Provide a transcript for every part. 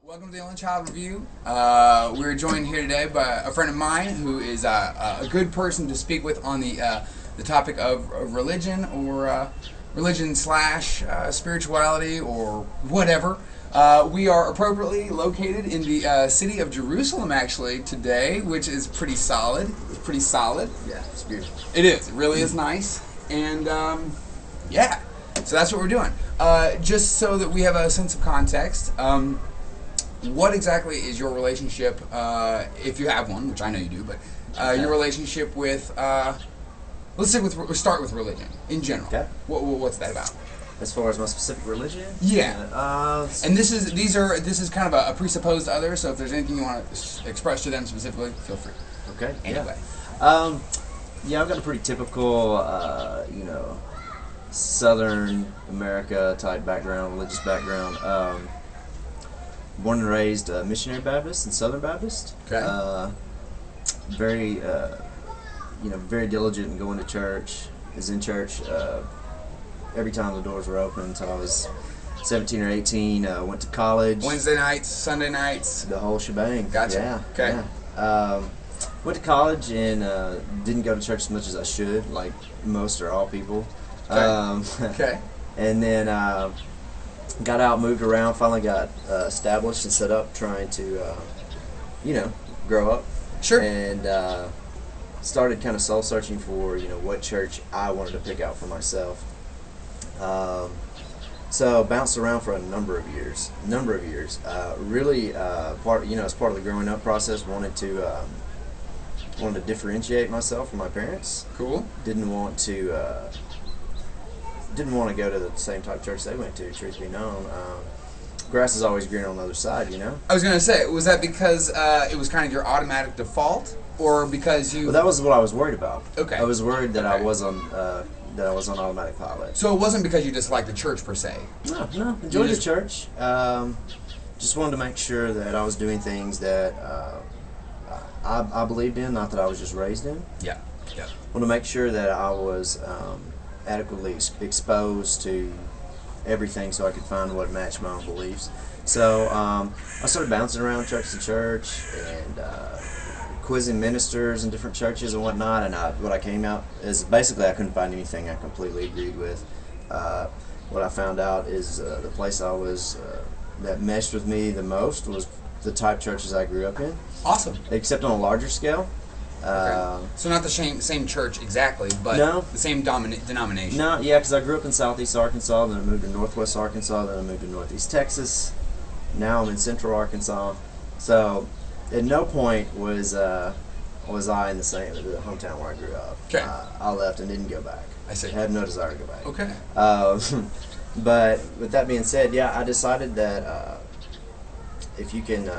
Welcome to the Only Child Review. We're joined here today by a friend of mine who is a good person to speak with on the topic of religion or religion slash spirituality or whatever. We are appropriately located in the city of Jerusalem actually today, which is pretty solid. It's pretty solid. Yeah, it's beautiful. It is. It really is nice. And yeah, so that's what we're doing. Just so that we have a sense of context. What exactly is your relationship, if you have one, which I know you do, but your relationship with, let's start with religion in general. Okay. What's that about? As far as my specific religion? Yeah. And this is kind of a presupposed other, so if there's anything you want to express to them specifically, feel free. Okay. Anyway. Yeah, I've got a pretty typical, Southern America type background, religious background. Born and raised missionary Baptist and Southern Baptist. Okay. Very, very diligent in going to church. Was in church every time the doors were open until I was 17 or 18. Went to college. Wednesday nights, Sunday nights. The whole shebang. Gotcha. Yeah. Okay. Yeah. Went to college and didn't go to church as much as I should, like most or all people. Okay. Okay. And then got out, moved around, finally got established and set up, trying to, grow up. Sure. And started kind of soul searching for, what church I wanted to pick out for myself. So bounced around for a number of years. Really, as part of the growing up process, wanted to differentiate myself from my parents. Cool. Didn't want to go to the same type of church they went to, truth be known. Grass is always greener on the other side, I was going to say, was that because it was kind of your automatic default, or because you... Well, that was what I was worried about. Okay. I was worried that Okay. I was on automatic pilot. So it wasn't because you disliked the church per se? No, enjoyed the church. Just wanted to make sure that I was doing things that I believed in, not that I was just raised in. Yeah. Yeah. Want to make sure that I was adequately exposed to everything so I could find what matched my own beliefs. So I started bouncing around church to church and quizzing ministers in different churches and whatnot, and what I came out is basically I couldn't find anything I completely agreed with. What I found out is the place I was that meshed with me the most was the type churches I grew up in. Awesome. Except on a larger scale. Okay. So not the same church exactly, but no. The same denomination. No, yeah, because I grew up in Southeast Arkansas, then I moved to Northwest Arkansas, then I moved to Northeast Texas. Now I'm in Central Arkansas. So at no point was I in the hometown where I grew up. Okay. I left and didn't go back. I see. I had no desire to go back. Okay. But with that being said, yeah, I decided that if you can...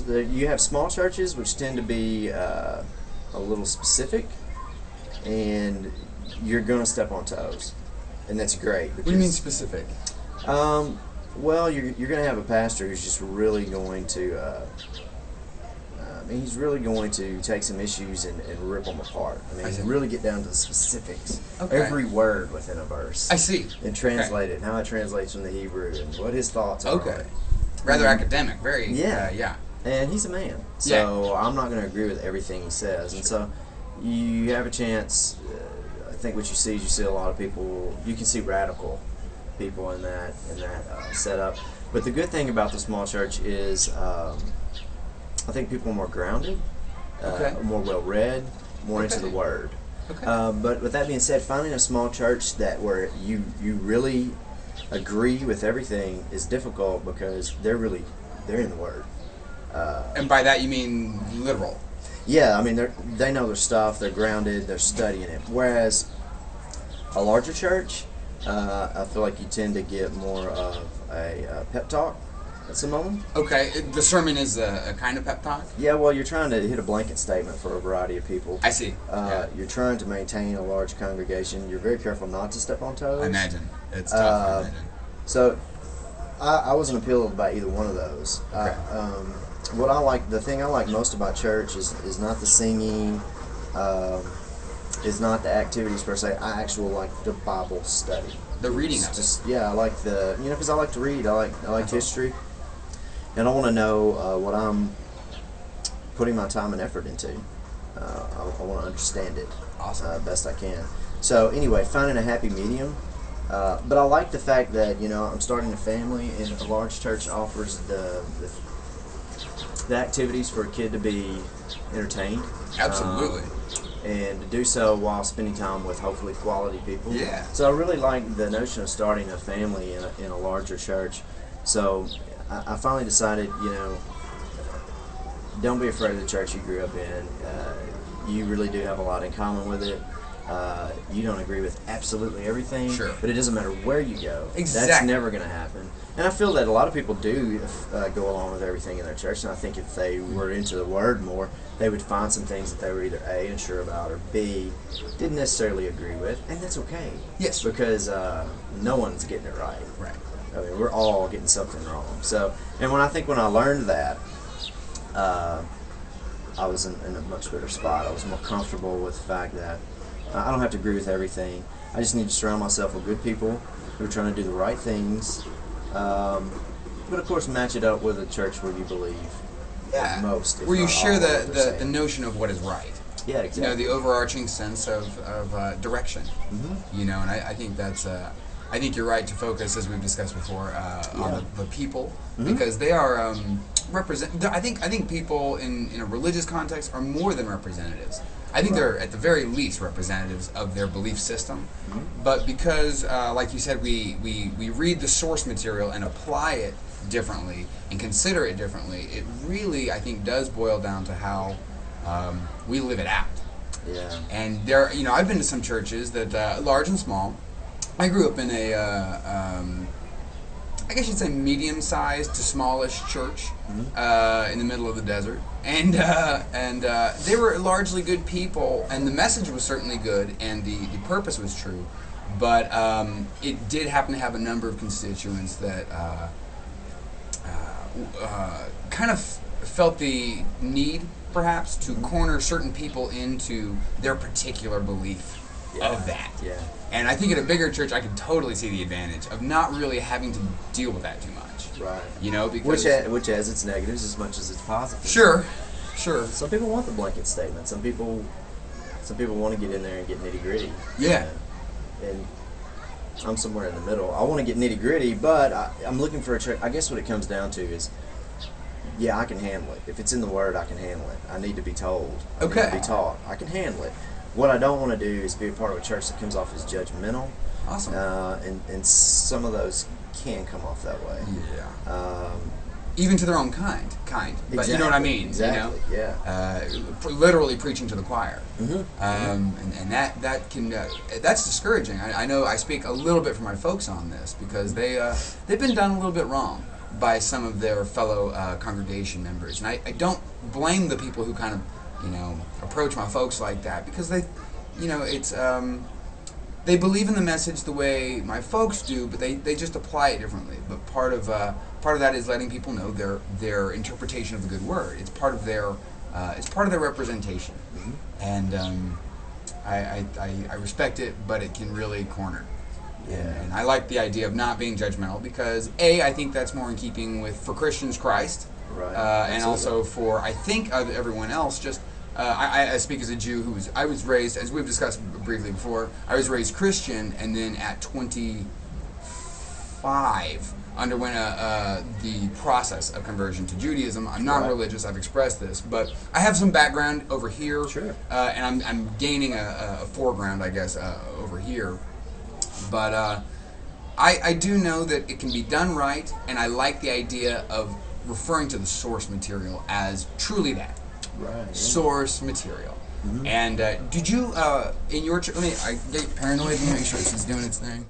you have small churches which tend to be a little specific, and you're going to step on toes, and that's great. What do you mean specific? Well, you're going to have a pastor who's just really going to. He's really going to take some issues and rip them apart. Really get down to the specifics. Okay. Every word within a verse. I see. And translate it, and how it translates from the Hebrew, and what his thoughts are. Okay. Rather academic. Very. Yeah. Yeah. And he's a man, so I'm not going to agree with everything he says. And so you have a chance. I think what you see a lot of people. You can see radical people in that setup. But the good thing about the small church is, I think people are more grounded, more well read, more into the Word. Okay. But with that being said, finding a small church where you really agree with everything is difficult because they're in the Word. And by that you mean literal? Yeah, they know their stuff, they're grounded, they're studying it. Whereas a larger church, I feel like you tend to get more of a pep talk at some moment. Okay, the sermon is a kind of pep talk? Yeah, well, you're trying to hit a blanket statement for a variety of people. I see. You're trying to maintain a large congregation. You're very careful not to step on toes. I imagine. It's tough, I imagine. So I wasn't appealed by either one of those. Okay. The thing I like most about church is not the singing, is not the activities per se. I actually like the Bible study. The reading of it. Just, yeah, I like because I like to read. I like history. and I want to know what I'm putting my time and effort into. I want to understand it best I can. So anyway, finding a happy medium. But I like the fact that I'm starting a family, and a large church offers the activities for a kid to be entertained. Absolutely. And to do so while spending time with hopefully quality people. Yeah. So I really like the notion of starting a family in a larger church. So I finally decided, don't be afraid of the church you grew up in. You really do have a lot in common with it. You don't agree with absolutely everything, sure, but it doesn't matter where you go. Exactly. That's never going to happen. And I feel that a lot of people do go along with everything in their church, and I think if they were into the Word more, they would find some things that they were either A, unsure about, or B, didn't necessarily agree with, and that's okay. Yes. Because no one's getting it right. Right. I mean, we're all getting something wrong. So, and when I learned that, I was in a much better spot. I was more comfortable with the fact that I don't have to agree with everything. I just need to surround myself with good people who are trying to do the right things. But of course, match it up with a church where you believe most. Where you share the notion of what is right. Yeah, exactly. The overarching sense of direction. Mm-hmm. And I think that's. I think you're right to focus, as we've discussed before, on the people, because they are represent. I think people in a religious context are more than representatives. I think they're at the very least representatives of their belief system. But because, like you said, we read the source material and apply it differently and consider it differently, it really, I think, does boil down to how we live it out. Yeah. And there, I've been to some churches that, large and small. I grew up in a, I guess you'd say medium-sized to smallish church in the middle of the desert, and they were largely good people, and the message was certainly good, and the purpose was true, but it did happen to have a number of constituents that kind of felt the need, perhaps, to corner certain people into their particular belief of that. Yeah. And I think at a bigger church, I can totally see the advantage of not really having to deal with that too much. Right. Because which has its negatives as much as its positives. Sure. Some people want the blanket statement. Some people want to get in there and get nitty gritty. Yeah. And I'm somewhere in the middle. I want to get nitty gritty, but I'm looking for a church. I guess what it comes down to is, I can handle it. If it's in the Word, I can handle it. I need to be told. I need to be taught. I can handle it. What I don't want to do is be a part of a church that comes off as judgmental. Awesome. And some of those can come off that way. Yeah. Even to their own kind. But exactly, you know what I mean? Exactly. Yeah. Literally preaching to the choir. Mm-hmm. And that can that's discouraging. I know I speak a little bit for my folks on this because they've been done a little bit wrong by some of their fellow congregation members, and I don't blame the people who kind of approach my folks like that, because they, it's they believe in the message the way my folks do, but they just apply it differently. But part of that is letting people know their interpretation of the good word. It's part of their representation, and I respect it, but it can really corner. Yeah. And I like the idea of not being judgmental because I think that's more in keeping with, for Christians, Christ. Right. And also for, I think, everyone else, just, I speak as a Jew I was raised, as we've discussed briefly before, I was raised Christian, and then at 25 underwent the process of conversion to Judaism. I'm not religious, I've expressed this, but I have some background over here, and I'm gaining a foreground, I guess, over here. But I do know that it can be done right, and I like the idea of referring to the source material as truly that. Source material. And did you, in your church, I get paranoid, let me make sure this is doing its thing.